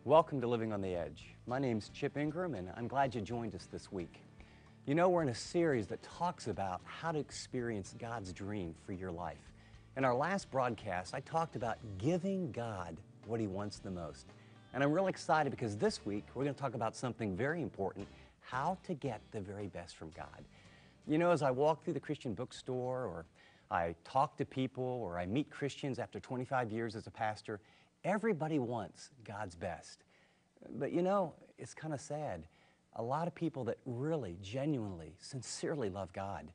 Welcome to Living on the Edge. My name's Chip Ingram, and I'm glad you joined us this week. You know, we're in a series that talks about how to experience God's dream for your life. In our last broadcast, I talked about giving God what He wants the most. And I'm really excited because this week we're going to talk about something very important, how to get the very best from God. You know, as I walk through the Christian bookstore, or I talk to people, or I meet Christians after 25 years as a pastor, everybody wants God's best. But you know, it's kind of sad. A lot of people that really, genuinely, sincerely love God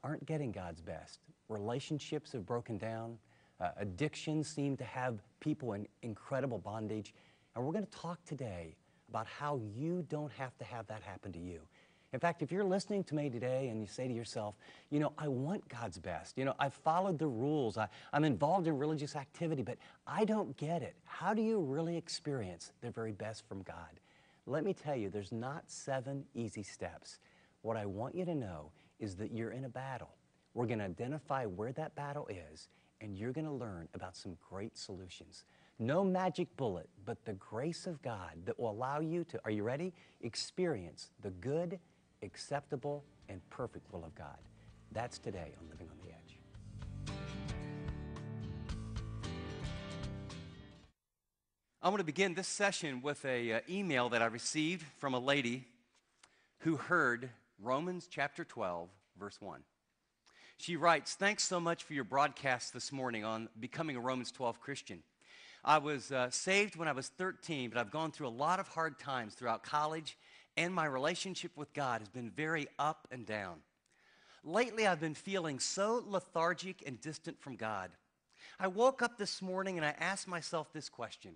aren't getting God's best. Relationships have broken down. Addictions seem to have people in incredible bondage. And we're going to talk today about how you don't have to have that happen to you. In fact, if you're listening to me today and you say to yourself, you know, I want God's best. You know, I've followed the rules. I'm involved in religious activity, but I don't get it. How do you really experience the very best from God? Let me tell you, there's not 7 easy steps. What I want you to know is that you're in a battle. We're going to identify where that battle is, and you're going to learn about some great solutions. No magic bullet, but the grace of God that will allow you to, are you ready? Experience the good, acceptable, and perfect will of God. That's today on Living on the Edge. I want to begin this session with an email that I received from a lady who heard Romans chapter 12, verse 1. She writes, "Thanks so much for your broadcast this morning on becoming a Romans 12 Christian. I was saved when I was 13, but I've gone through a lot of hard times throughout college, and my relationship with God has been very up and down. Lately, I've been feeling so lethargic and distant from God. I woke up this morning and I asked myself this question: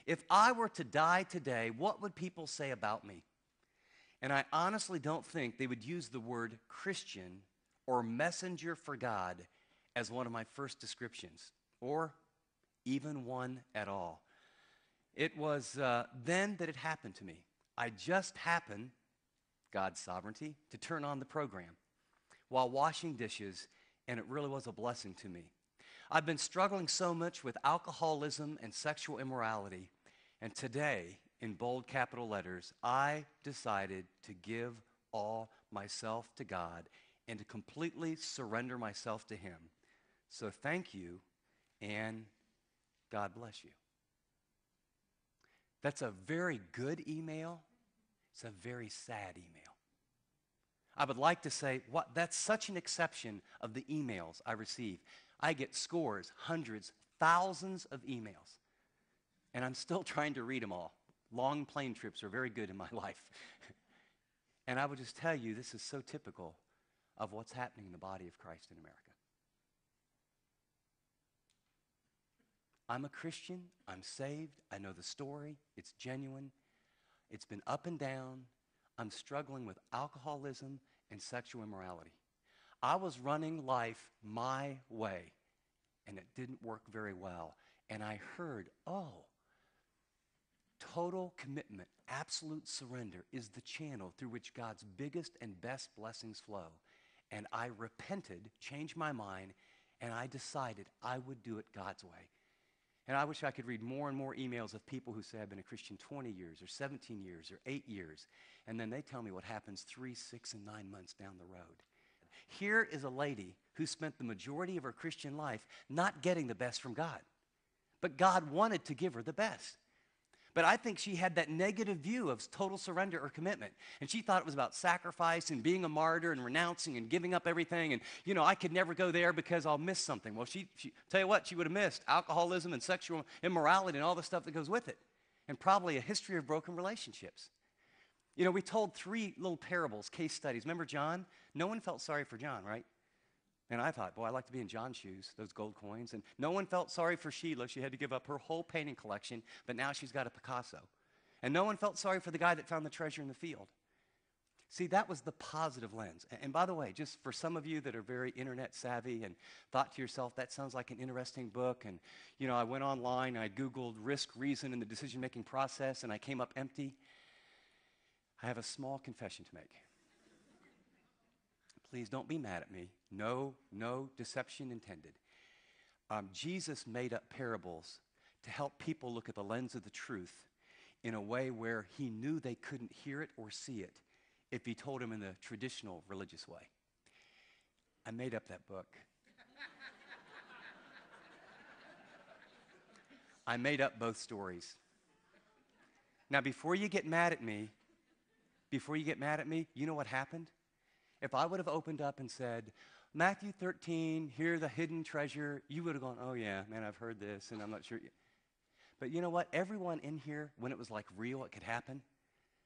if I were to die today, what would people say about me? And I honestly don't think they would use the word Christian or messenger for God as one of my first descriptions, or even one at all. It was then that it happened to me. I just happened, God's sovereignty, to turn on the program while washing dishes, and it really was a blessing to me. I've been struggling so much with alcoholism and sexual immorality, and today, in bold capital letters, I decided to give all myself to God and to completely surrender myself to Him. So thank you, and God bless you." That's a very good email. It's a very sad email. I would like to say, that's such an exception of the emails I receive. I get scores, hundreds, thousands of emails, and I'm still trying to read them all. Long plane trips are very good in my life. And I would just tell you, this is so typical of what's happening in the body of Christ in America. I'm a Christian, I'm saved, I know the story, it's genuine, it's been up and down, I'm struggling with alcoholism and sexual immorality. I was running life my way, and it didn't work very well. And I heard, total commitment, absolute surrender is the channel through which God's biggest and best blessings flow. And I repented, changed my mind, and I decided I would do it God's way. And I wish I could read more and more emails of people who say, I've been a Christian 20 years or 17 years or 8 years. And then they tell me what happens 3, 6, and 9 months down the road. Here is a lady who spent the majority of her Christian life not getting the best from God. But God wanted to give her the best. But I think she had that negative view of total surrender or commitment. And she thought it was about sacrifice and being a martyr and renouncing and giving up everything. And, you know, I could never go there because I'll miss something. Well, she tell you what, she would have missed alcoholism and sexual immorality and all the stuff that goes with it. And probably a history of broken relationships. You know, we told 3 little parables, case studies. Remember John? No one felt sorry for John, right? And I thought, boy, I'd like to be in John's shoes, those gold coins. And no one felt sorry for Sheila. She had to give up her whole painting collection, but now she's got a Picasso. And no one felt sorry for the guy that found the treasure in the field. See, that was the positive lens. And by the way, just for some of you that are very internet savvy and thought to yourself, that sounds like an interesting book. And, you know, I went online, I Googled risk, reason in the decision-making process, and I came up empty. I have a small confession to make. Please don't be mad at me. No deception intended. Jesus made up parables to help people look at the lens of the truth in a way where he knew they couldn't hear it or see it if he told them in the traditional religious way. I made up that book. I made up both stories. Now, before you get mad at me, you know what happened? If I would have opened up and said, Matthew 13, here the hidden treasure, you would have gone, oh yeah, man, I've heard this, and I'm not sure. But you know what? Everyone in here, when it was like real, it could happen.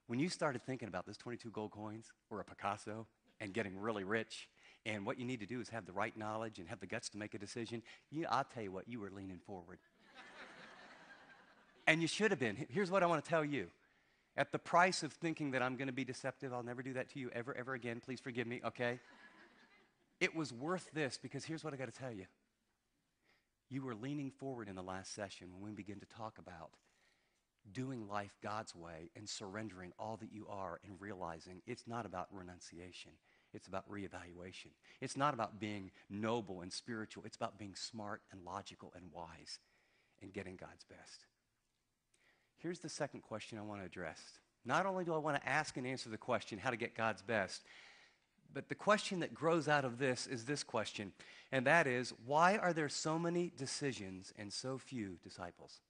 When you started thinking about this 22 gold coins or a Picasso and getting really rich, and what you need to do is have the right knowledge and have the guts to make a decision, I'll tell you what, you were leaning forward. And you should have been. Here's what I want to tell you. At the price of thinking that I'm going to be deceptive, I'll never do that to you ever again. Please forgive me, okay? It was worth this because here's what I got to tell you. You were leaning forward in the last session when we began to talk about doing life God's way and surrendering all that you are and realizing it's not about renunciation. It's about reevaluation. It's not about being noble and spiritual. It's about being smart and logical and wise and getting God's best. Here's the second question I want to address. Not only do I want to ask and answer the question, how to get God's best, but the question that grows out of this is this question, and that is, why are there so many decisions and so few disciples?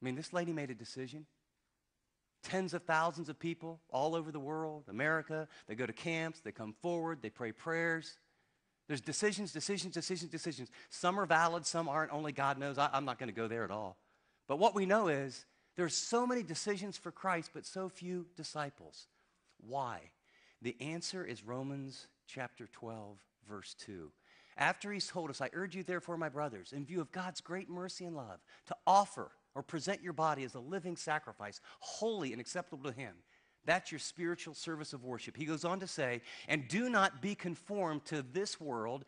I mean, this lady made a decision. Tens of thousands of people all over the world, America, they go to camps, they come forward, they pray prayers. There's decisions. Some are valid, some aren't, only God knows. I'm not going to go there at all. But what we know is there's so many decisions for Christ, but so few disciples. Why? The answer is Romans chapter 12, verse 2. After he's told us, I urge you therefore, my brothers, in view of God's great mercy and love, to offer or present your body as a living sacrifice, holy and acceptable to him. That's your spiritual service of worship. He goes on to say, and do not be conformed to this world,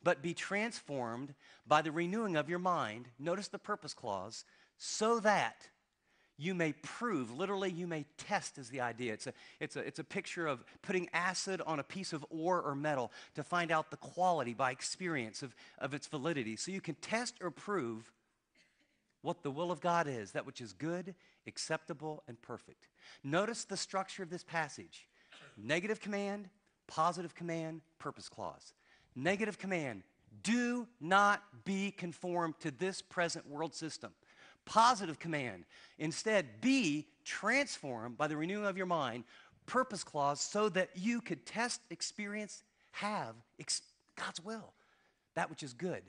but be transformed by the renewing of your mind. Notice the purpose clause, so that you may prove, literally you may test is the idea. It's a picture of putting acid on a piece of ore or metal to find out the quality by experience of its validity. So you can test or prove what the will of God is, that which is good, acceptable, and perfect. Notice the structure of this passage. Negative command, positive command, purpose clause. Negative command, do not be conformed to this present world system. Positive command, instead be transformed by the renewing of your mind, purpose clause, so that you could test, experience, have God's will, that which is good,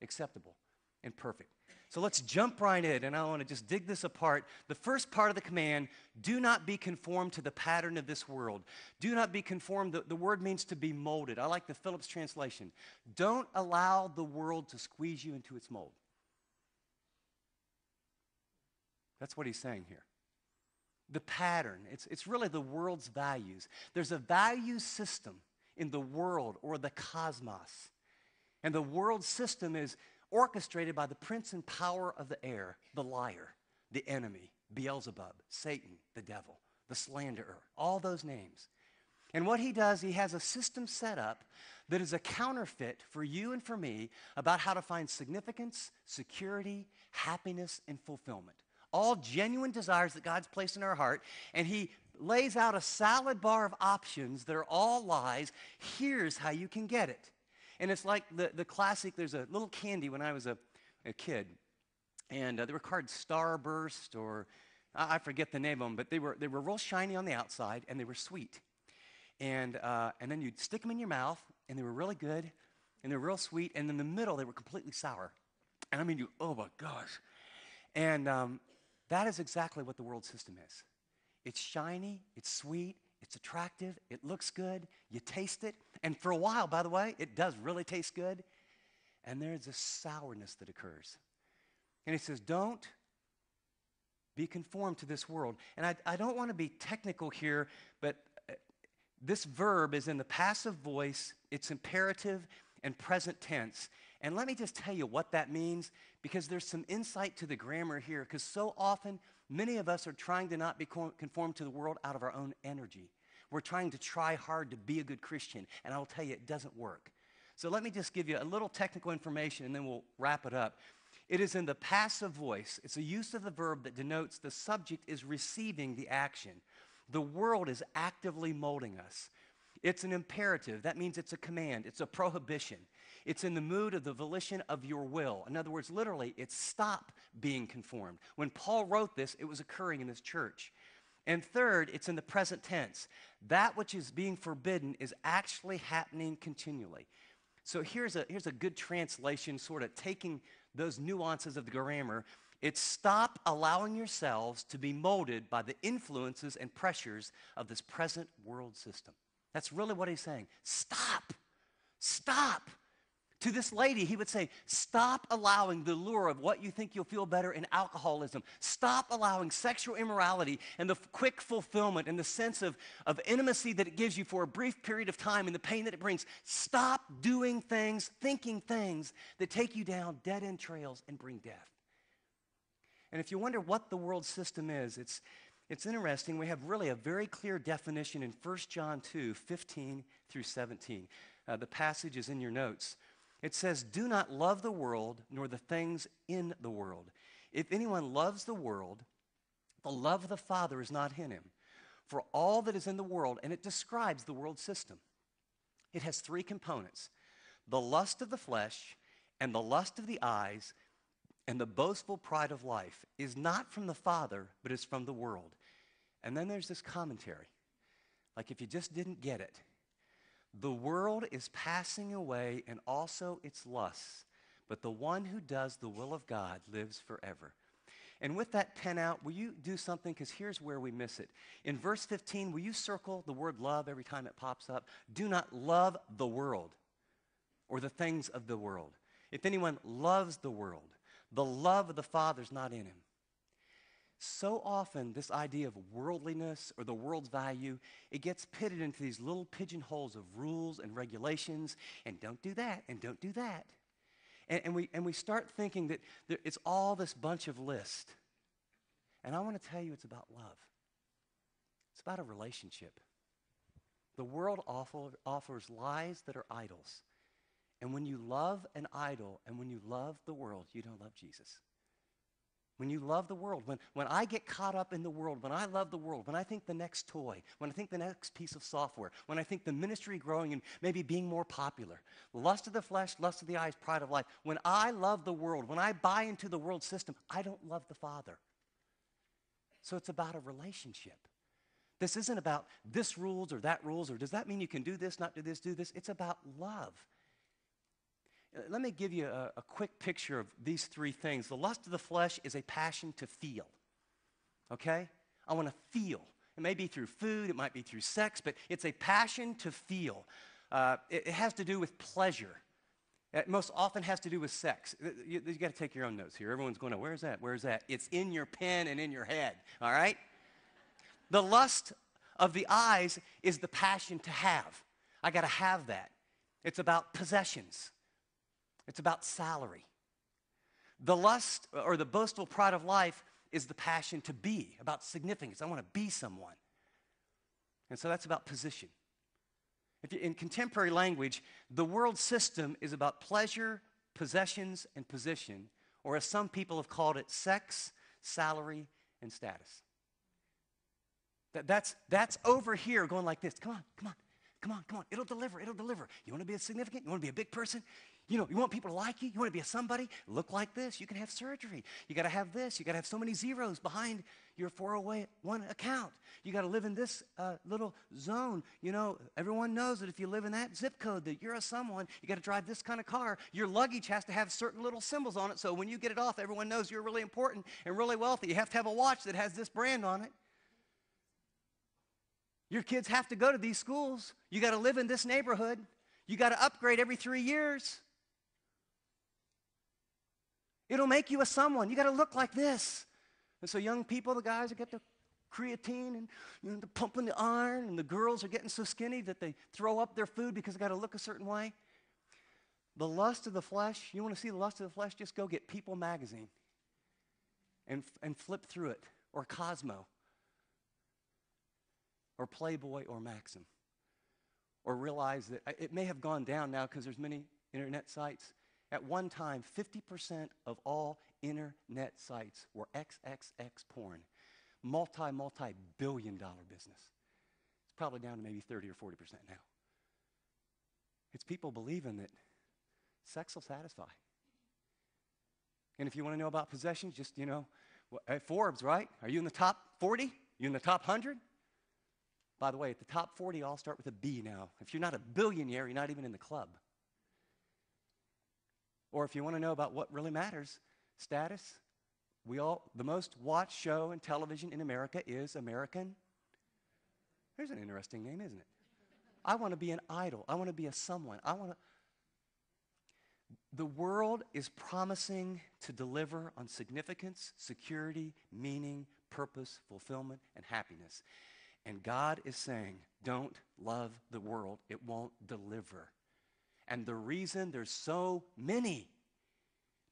acceptable, and perfect. So let's jump right in, and I want to just dig this apart. The first part of the command, do not be conformed to the pattern of this world. Do not be conformed. The word means to be molded. I like the Phillips translation. Don't allow the world to squeeze you into its mold. That's what he's saying here. The pattern, it's really the world's values. There's a value system in the world or the cosmos. And the world system is orchestrated by the prince and power of the air, the liar, the enemy, Beelzebub, Satan, the devil, the slanderer, all those names. And what he does, he has a system set up that is a counterfeit for you and for me about how to find significance, security, happiness, and fulfillment. All genuine desires that God's placed in our heart, and he lays out a salad bar of options that are all lies. Here's how you can get it. And it's like the classic, there's a little candy when I was a kid, and they were called Starburst, or I forget the name of them, but they were real shiny on the outside, and they were sweet. And then you'd stick them in your mouth, and they were really good, and they were real sweet, and in the middle, they were completely sour. And I mean, oh my gosh. And that is exactly what the world system is. It's shiny, it's sweet, it's attractive, it looks good, you taste it, and for a while, by the way, it does really taste good, and there's a sourness that occurs. And he says, don't be conformed to this world. And I don't want to be technical here, but this verb is in the passive voice, it's imperative and present tense. And let me just tell you what that means, because there's some insight to the grammar here, because so often, many of us are trying to not be conformed to the world out of our own energy. We're trying to try hard to be a good Christian, and I'll tell you, it doesn't work. So let me just give you a little technical information, and then we'll wrap it up. It is in the passive voice. It's a use of the verb that denotes the subject is receiving the action. The world is actively molding us. It's an imperative. That means it's a command. It's a prohibition. It's in the mood of the volition of your will. In other words, literally, it's stop being conformed. When Paul wrote this, it was occurring in this church. And third, it's in the present tense. That which is being forbidden is actually happening continually. So here's a good translation, sort of taking those nuances of the grammar. It's stop allowing yourselves to be molded by the influences and pressures of this present world system. That's really what he's saying. Stop. Stop. To this lady, he would say, stop allowing the lure of what you think you'll feel better in alcoholism. Stop allowing sexual immorality and the quick fulfillment and the sense of intimacy that it gives you for a brief period of time and the pain that it brings. Stop doing things, thinking things that take you down dead-end trails and bring death. And if you wonder what the world system is, it's interesting. We have really a very clear definition in 1 John 2, 15 through 17. The passage is in your notes. It says, do not love the world nor the things in the world. If anyone loves the world, the love of the Father is not in him. For all that is in the world, and it describes the world system, it has three components: the lust of the flesh and the lust of the eyes and the boastful pride of life is not from the Father, but is from the world. And then there's this commentary, like if you just didn't get it. The world is passing away and also its lusts, but the one who does the will of God lives forever. And with that pen out, will you do something? Because here's where we miss it. In verse 15, will you circle the word love every time it pops up? Do not love the world or the things of the world. If anyone loves the world, the love of the Father is not in him. So often, this idea of worldliness or the world's value, it gets pitted into these little pigeonholes of rules and regulations, and don't do that, and don't do that. And we start thinking that it's all this bunch of list. And I want to tell you it's about love. It's about a relationship. The world offers lies that are idols. And when you love an idol and when you love the world, you don't love Jesus. When you love the world, when I get caught up in the world, when I love the world, when I think the next toy, when I think the next piece of software, when I think the ministry growing and maybe being more popular, lust of the flesh, lust of the eyes, pride of life, when I love the world, when I buy into the world system, I don't love the Father. So it's about a relationship. This isn't about this rules or that rules, or does that mean you can do this, not do this, do this? It's about love. Let me give you a quick picture of these three things. The lust of the flesh is a passion to feel, okay? I want to feel. It may be through food, it might be through sex, but it's a passion to feel. It has to do with pleasure. It most often has to do with sex. You got to take your own notes here. Everyone's going, where's that? Where's that? It's in your pen and in your head, all right? The lust of the eyes is the passion to have. I got to have that. It's about possessions. It's about salary. The lust or the boastful pride of life is the passion to be, about significance. I want to be someone. And so that's about position. In contemporary language, the world system is about pleasure, possessions, and position, or as some people have called it, sex, salary, and status. That's over here going like this. Come on, come on, come on, come on. It'll deliver, it'll deliver. You want to be significant? You want to be a big person? You know, you want people to like you? You want to be a somebody? Look like this. You can have surgery. You got to have this. You got to have so many zeros behind your 401 account. You got to live in this little zone. You know, everyone knows that if you live in that zip code that you're a someone. You got to drive this kind of car. Your luggage has to have certain little symbols on it, so when you get it off, everyone knows you're really important and really wealthy. You have to have a watch that has this brand on it. Your kids have to go to these schools. You got to live in this neighborhood. You got to upgrade every 3 years. It'll make you a someone. You got to look like this. And so young people, the guys that get the creatine and they're pumping the iron, and the girls are getting so skinny that they throw up their food because they got to look a certain way. The lust of the flesh, you want to see the lust of the flesh? Just go get People magazine and flip through it, or Cosmo, or Playboy, or Maxim, or realize that it may have gone down now because there's many internet sites. At one time, 50% of all internet sites were XXX porn. Multi-billion-dollar business. It's probably down to maybe 30 or 40% now. It's people believing that sex will satisfy. And if you want to know about possessions, just, Forbes, right? Are you in the top 40? You in the top 100? By the way, the top 40 all start with a B now. If you're not a billionaire, you're not even in the club. Or if you want to know about what really matters, status, the most watched show in television in America is American. There's an interesting name, isn't it? I want to be an idol. I want to be a someone. The world is promising to deliver on significance, security, meaning, purpose, fulfillment, and happiness. And God is saying, don't love the world. It won't deliver. And the reason there's so many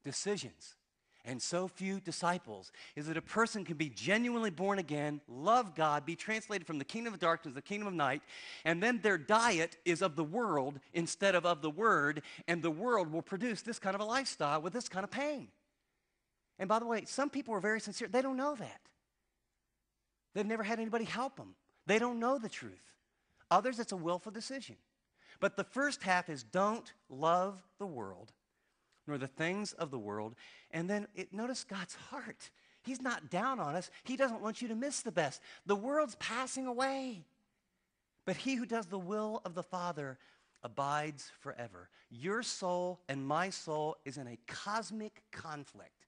decisions and so few disciples is that a person can be genuinely born again, love God, be translated from the kingdom of darkness to the kingdom of night, and then their diet is of the world instead of the word, and the world will produce this kind of a lifestyle with this kind of pain. And by the way, some people are very sincere. They don't know that. They've never had anybody help them. They don't know the truth. Others, it's a willful decision. But the first half is don't love the world, nor the things of the world. And then notice God's heart. He's not down on us. He doesn't want you to miss the best. The world's passing away. But he who does the will of the Father abides forever. Your soul and my soul is in a cosmic conflict.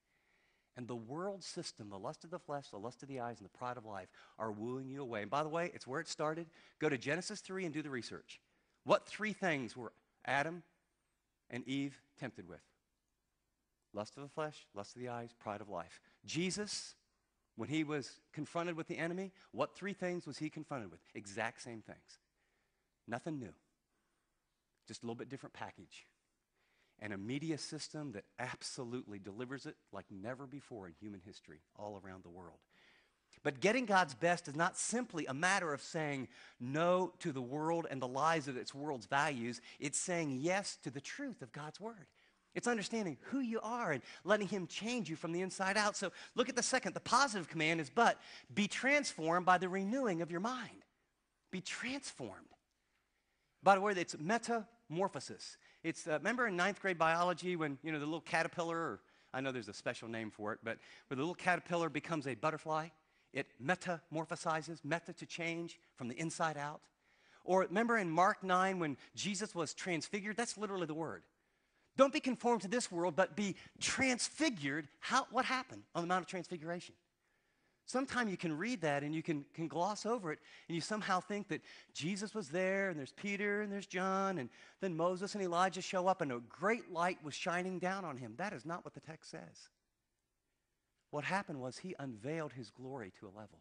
And the world system, the lust of the flesh, the lust of the eyes, and the pride of life are wooing you away. And by the way, it's where it started. Go to Genesis 3 and do the research. What three things were Adam and Eve tempted with? Lust of the flesh, lust of the eyes, pride of life. Jesus, when he was confronted with the enemy, what three things was he confronted with? Exact same things. Nothing new. Just a little bit different package. And a media system that absolutely delivers it like never before in human history all around the world. But getting God's best is not simply a matter of saying no to the world and the lies of its world's values. It's saying yes to the truth of God's word. It's understanding who you are and letting him change you from the inside out. So look at the second. The positive command is, but be transformed by the renewing of your mind. Be transformed. By the way, it's metamorphosis. It's, remember in 9th grade biology when, the little caterpillar, or I know there's a special name for it, but when the little caterpillar becomes a butterfly, it metamorphosizes, meta to change from the inside out. Or remember in Mark 9 when Jesus was transfigured? That's literally the word. Don't be conformed to this world, but be transfigured. What happened on the Mount of Transfiguration? Sometimes you can read that and you can gloss over it, and you somehow think that Jesus was there, and there's Peter, and there's John, and then Moses and Elijah show up, and a great light was shining down on him. That is not what the text says. What happened was he unveiled his glory to a level.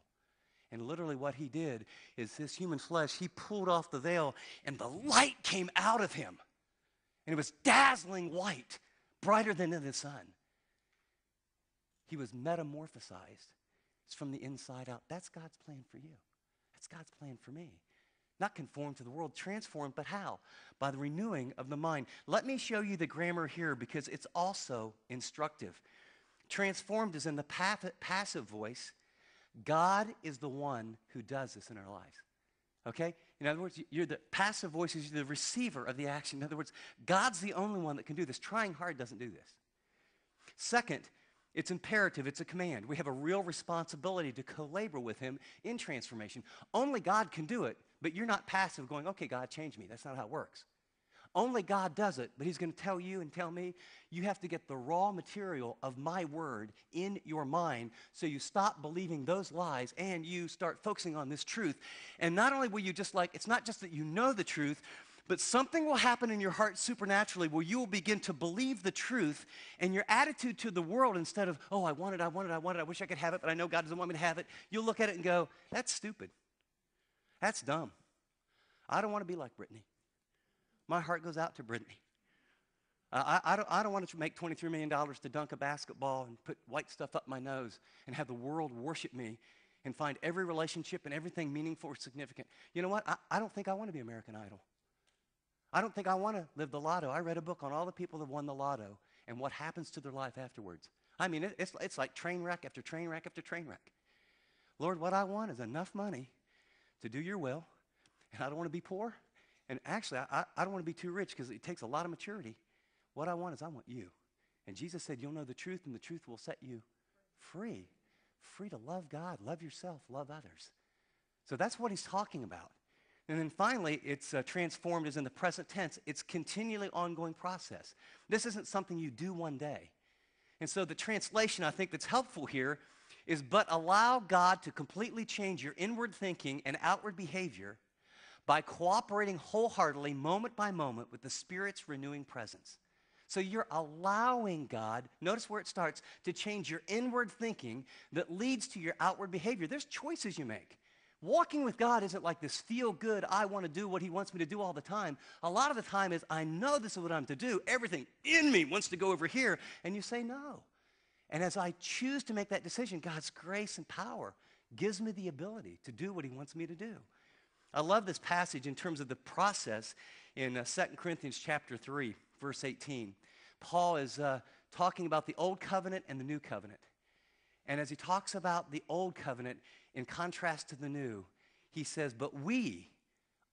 And literally what he did is this human flesh, he pulled off the veil, and the light came out of him. And it was dazzling white, brighter than the sun. He was metamorphosized. It's from the inside out. That's God's plan for you. That's God's plan for me. Not conformed to the world, transformed, but how? By the renewing of the mind. Let me show you the grammar here because it's also instructive. Transformed is in the passive voice. God is the one who does this in our lives. Okay? In other words, you're the passive voice is the receiver of the action. In other words, God's the only one that can do this. Trying hard doesn't do this. Second, it's imperative. It's a command. We have a real responsibility to co-labor with him in transformation. Only God can do it, but you're not passive going, okay, God, change me. That's not how it works. Only God does it, but he's going to tell you and tell me, you have to get the raw material of my word in your mind so you stop believing those lies and you start focusing on this truth. And not only will you it's not just that you know the truth, but something will happen in your heart supernaturally where you will begin to believe the truth, and your attitude to the world, instead of, oh, I want it, I wish I could have it, but I know God doesn't want me to have it, you'll look at it and go, that's stupid. That's dumb. I don't want to be like Brittany. My heart goes out to Brittany. I don't want to make $23 million to dunk a basketball and put white stuff up my nose and have the world worship me and find every relationship and everything meaningful or significant. You know what? I don't think I want to be American Idol. I don't think I want to live the lotto. I read a book on all the people that won the lotto, and what happens to their life afterwards. I mean, it's like train wreck after train wreck after train wreck. Lord, what I want is enough money to do your will, and I don't want to be poor, and actually, I don't want to be too rich because it takes a lot of maturity. What I want is I want you. And Jesus said, you'll know the truth, and the truth will set you free. Free to love God, love yourself, love others. So that's what he's talking about. And then finally, it's transformed as in the present tense. It's continually ongoing process. This isn't something you do one day. And so the translation I think that's helpful here is, but allow God to completely change your inward thinking and outward behavior by cooperating wholeheartedly, moment by moment, with the Spirit's renewing presence. So you're allowing God, notice where it starts, to change your inward thinking that leads to your outward behavior. There's choices you make. Walking with God isn't like this feel-good, I want to do what he wants me to do all the time. A lot of the time is, I know this is what I'm to do. Everything in me wants to go over here. And you say no. And as I choose to make that decision, God's grace and power gives me the ability to do what he wants me to do. I love this passage in terms of the process in 2 Corinthians chapter 3, verse 18. Paul is talking about the old covenant and the new covenant. And as he talks about the old covenant in contrast to the new, he says, but we,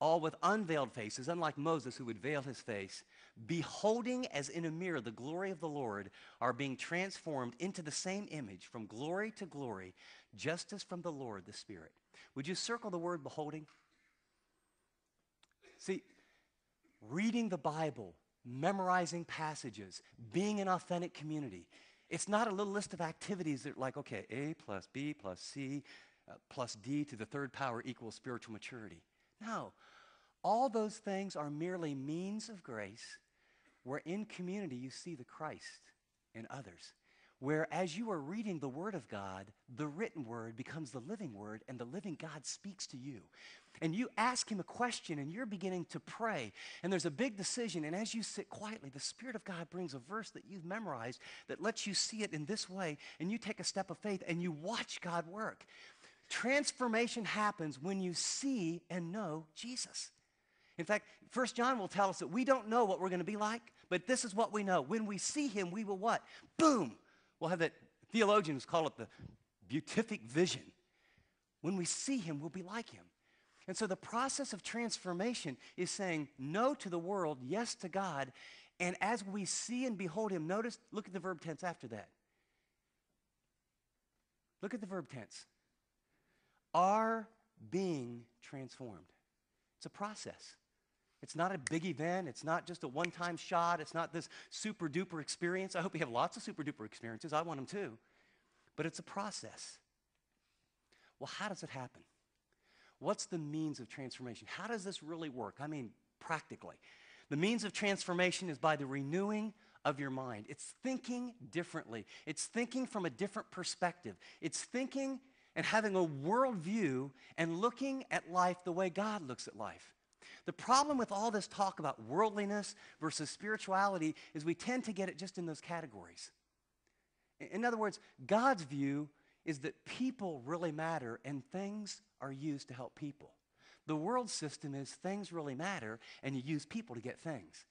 all with unveiled faces, unlike Moses who would veil his face, beholding as in a mirror the glory of the Lord, are being transformed into the same image from glory to glory, just as from the Lord the Spirit. Would you circle the word beholding? See, reading the Bible, memorizing passages, being an authentic community, it's not a little list of activities that are like, okay, A plus B plus C plus D to the third power equals spiritual maturity. No, all those things are merely means of grace where in community you see the Christ in others. Where as you are reading the Word of God, the written Word becomes the living Word, and the living God speaks to you. And you ask him a question, and you're beginning to pray, and there's a big decision, and as you sit quietly, the Spirit of God brings a verse that you've memorized that lets you see it in this way, and you take a step of faith, and you watch God work. Transformation happens when you see and know Jesus. In fact, 1 John will tell us that we don't know what we're going to be like, but this is what we know. When we see him, we will what? Boom! We'll have that, theologians call it the beatific vision. When we see him, we'll be like him. And so the process of transformation is saying no to the world, yes to God. And as we see and behold him, notice, look at the verb tense after that. Look at the verb tense. Are being transformed. It's a process. It's not a big event. It's not just a one-time shot. It's not this super-duper experience. I hope you have lots of super-duper experiences. I want them too. But it's a process. Well, how does it happen? What's the means of transformation? How does this really work? I mean, practically. The means of transformation is by the renewing of your mind. It's thinking differently. It's thinking from a different perspective. It's thinking and having a worldview and looking at life the way God looks at life. The problem with all this talk about worldliness versus spirituality is we tend to get it just in those categories. In other words, God's view is that people really matter and things are used to help people. The world system is things really matter and you use people to get things.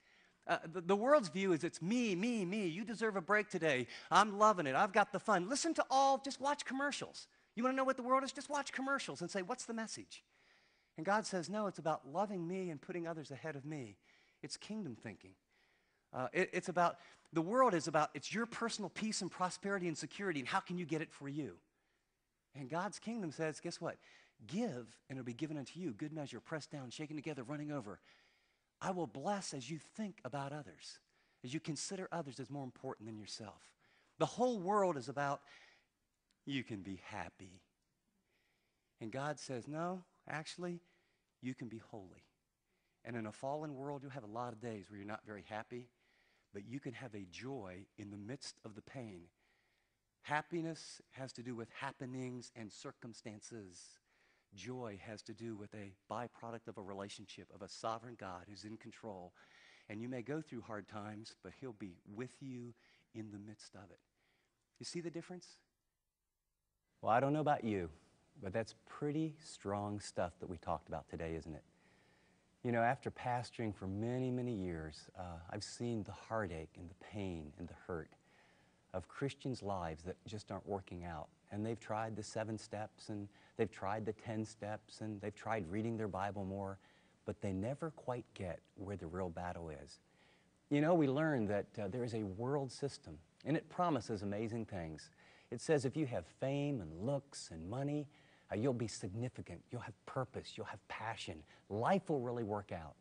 The world's view is it's me, me, me. You deserve a break today. I'm loving it. I've got the fun. Listen to just watch commercials. You want to know what the world is? Just watch commercials and say, what's the message? And God says, no, it's about loving me and putting others ahead of me. It's kingdom thinking. The world is about, it's your personal peace and prosperity and security, and how can you get it for you? And God's kingdom says, guess what? Give, and it'll be given unto you. Good measure, pressed down, shaken together, running over. I will bless as you think about others, as you consider others as more important than yourself. The whole world is about, you can be happy. And God says, no, actually, you can be holy. And in a fallen world, you'll have a lot of days where you're not very happy, but you can have a joy in the midst of the pain. Happiness has to do with happenings and circumstances. Joy has to do with a byproduct of a relationship, of a sovereign God who's in control. And you may go through hard times, but he'll be with you in the midst of it. You see the difference? Well, I don't know about you, but that's pretty strong stuff that we talked about today, isn't it? You know, after pastoring for many, many years, I've seen the heartache and the pain and the hurt of Christians' lives that just aren't working out. And they've tried the 7 steps, and they've tried the 10 steps, and they've tried reading their Bible more, but they never quite get where the real battle is. You know, we learned that there is a world system, and it promises amazing things. It says if you have fame and looks and money, you'll be significant, you'll have purpose, you'll have passion. Life will really work out.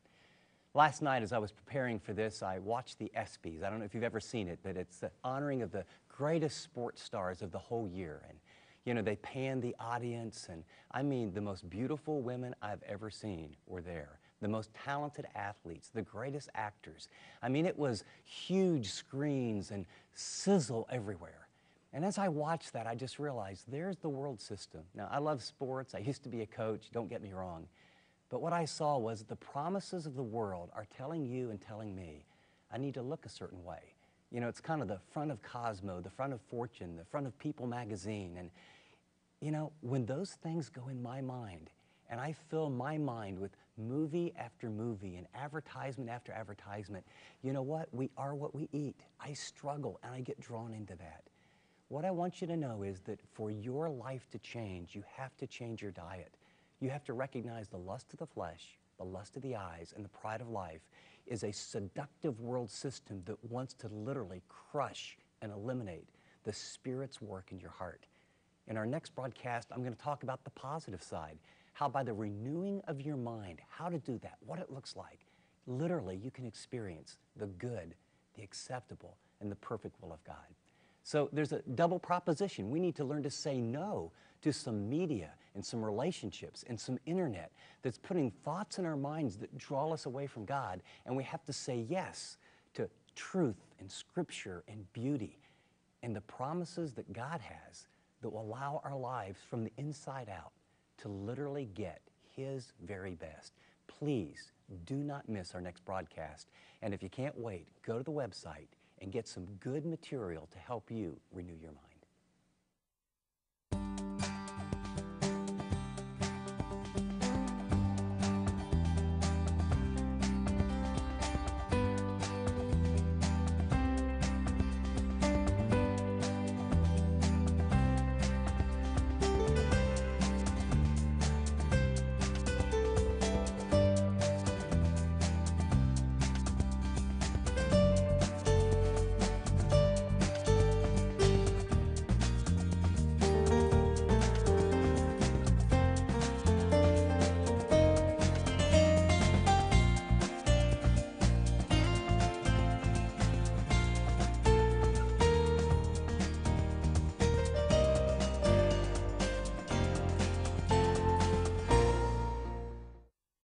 Last night, as I was preparing for this, I watched the ESPYs. I don't know if you've ever seen it, but it's the honoring of the greatest sports stars of the whole year. And, you know, they pan the audience, and I mean, the most beautiful women I've ever seen were there. The most talented athletes, the greatest actors. I mean, it was huge screens and sizzle everywhere. And as I watched that, I just realized there's the world system. Now, I love sports. I used to be a coach, don't get me wrong. But what I saw was the promises of the world are telling you and telling me, I need to look a certain way. You know, it's kind of the front of Cosmo, the front of Fortune, the front of People magazine. And, you know, when those things go in my mind, and I fill my mind with movie after movie and advertisement after advertisement, you know what? We are what we eat. I struggle and I get drawn into that. What I want you to know is that for your life to change, you have to change your diet. You have to recognize the lust of the flesh, the lust of the eyes, and the pride of life is a seductive world system that wants to literally crush and eliminate the Spirit's work in your heart. In our next broadcast, I'm going to talk about the positive side, how by the renewing of your mind, how to do that, what it looks like. Literally, you can experience the good, the acceptable, and the perfect will of God. So there's a double proposition. We need to learn to say no to some media and some relationships and some internet that's putting thoughts in our minds that draw us away from God. And we have to say yes to truth and scripture and beauty and the promises that God has that will allow our lives from the inside out to literally get His very best. Please do not miss our next broadcast. And if you can't wait, go to the website and get some good material to help you renew your mind.